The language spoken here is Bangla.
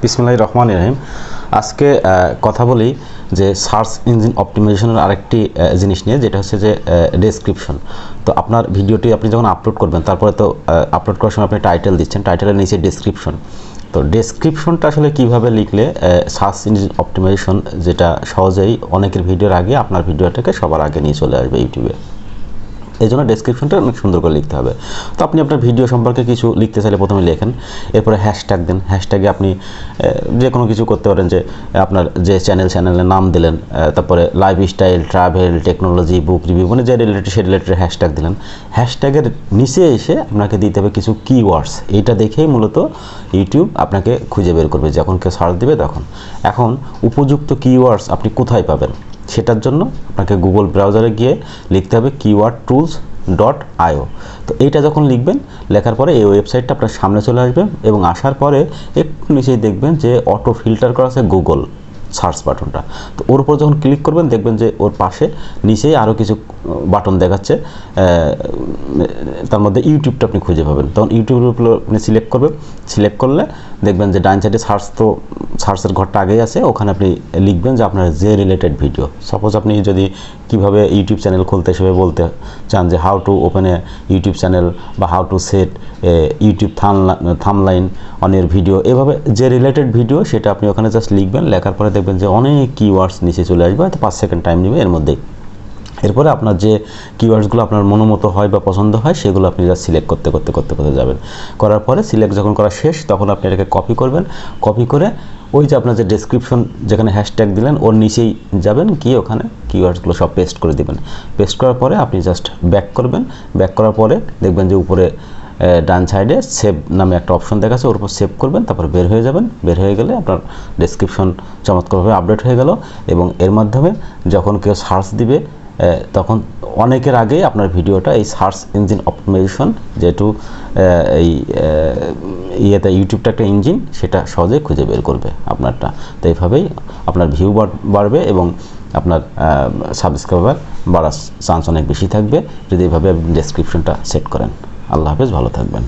বিসমিল্লাহির রহমানির রহিম। আজকে কথা বলি যে সার্চ ইঞ্জিন অপটিমাইজেশনের আরেকটি জিনিস নিয়ে, যেটা হচ্ছে যে ডেসক্রিপশন। তো আপনার ভিডিওটি আপনি যখন আপলোড করবেন, তারপরে তো আপলোড করার সময় আপনি টাইটেল দিচ্ছেন, টাইটেলের নিচে ডেসক্রিপশন। তো ডেসক্রিপশনটা আসলে কিভাবে লিখলে সার্চ ইঞ্জিন অপটিমাইজেশন, যেটা সহজেই অনেকের ভিডিওর আগে আপনার ভিডিওটাকে সবার আগে নিয়ে চলে আসবে ইউটিউবে, এই জন্য ডেসক্রিপশনটা অনেক সুন্দর করে লিখতে হবে। তো আপনি আপনার ভিডিও সম্পর্কে কিছু লিখতে চাইলে প্রথমে লেখেন, এরপরে হ্যাশট্যাগ দেন। হ্যাশট্যাগে আপনি যে কোনো কিছু করতে পারেন, যে আপনার যে চ্যানেলের নাম দিলেন, তারপরে লাইফস্টাইল, ট্রাভেল, টেকনোলজি, বুক রিভিউ, মানে যে রিলেটেড সে রিলেটেড হ্যাশট্যাগ দিলেন। হ্যাশট্যাগের নিচে এসে আপনাকে দিতে হবে কিছু কিওয়ার্ডস। এইটা দেখেই মূলত ইউটিউব আপনাকে খুঁজে বের করবে যখন কেউ সার্চ দেবে তখন। এখন উপযুক্ত কিওয়ার্ডস আপনি কোথায় পাবেন, সেটার জন্য আপনাকে গুগল ব্রাউজারে গিয়ে লিখতে হবে keywordtools.io। তো এইটা যখন লিখবেন, লেখার পরে এই ওয়েবসাইটটা আপনার সামনে চলে আসবে, এবং আসার পরে একটু নিচেই দেখবেন যে অটো ফিল্টার করা আছে গুগল সার্চ বাটনটা। তো ওর উপর যখন ক্লিক করবেন, দেখবেন যে ওর পাশে নিচেই আরও কিছু বাটন দেখাচ্ছে, তার মধ্যে ইউটিউবটা আপনি খুঁজে পাবেন। তখন ইউটিউবের উপর আপনি সিলেক্ট করবেন। সিলেক্ট করলে দেখবেন যে ডান সাইডে সার্চের ঘরটা আগেই আছে, ওখানে আপনি লিখবেন যে আপনার যে রিলেটেড ভিডিও। সাপোজ আপনি যদি কীভাবে ইউটিউব চ্যানেল খুলতে হিসেবে বলতে চান, যে how to open a YouTube channel, বা how to set YouTube thumbnail on your video, এভাবে যে রিলেটেড ভিডিও সেটা আপনি ওখানে জাস্ট লিখবেন। লেখার পরে দেখবেন যে অনেক কিওয়ার্ডস নিচে চলে আসবে, হয়তো 5 সেকেন্ড টাইম নেবে এর মধ্যেই। এরপরে আপনার যে কিওয়ার্ডসগুলো আপনার মনোমতো হয় বা পছন্দ হয়, সেগুলো আপনি জাস্ট সিলেক্ট করতে যাবেন। করার পরে সিলেক্ট যখন করা শেষ, তখন আপনি এটাকে কপি করবেন। কপি করে ওই যে আপনার যে ডেসক্রিপশন যেখানে হ্যাশট্যাগ দিলেন, ওর নিচেই যাবেন, গিয়ে ওখানে কিওয়ার্ডসগুলো সব পেস্ট করে দেবেন। পেস্ট করার পরে আপনি জাস্ট ব্যাক করবেন। ব্যাক করার পরে দেখবেন যে উপরে ডান সাইডে সেভ নামে একটা অপশন দেখাচ্ছে, ওর উপর সেভ করবেন, তারপর বের হয়ে যাবেন। বের হয়ে গেলে আপনার ডেসক্রিপশন চমৎকারভাবে আপডেট হয়ে গেল, এবং এর মাধ্যমে যখন কেউ সার্চ দিবে, তখন অনেকের আগেই আপনার ভিডিওটা এই সার্চ ইঞ্জিন অপটিমাইজেশন, যেহেতু এই ইয়েতে ইউটিউবটা একটা ইঞ্জিন, সেটা সহজেই খুঁজে বের করবে আপনারটা। তো এইভাবেই আপনার ভিউ বাড়বে, এবং আপনার সাবস্ক্রাইবার বাড়ার চান্স অনেক বেশি থাকবে যদি এইভাবে আপনি ডেসক্রিপশনটা সেট করেন। আল্লাহ হাফেজ, ভালো থাকবেন।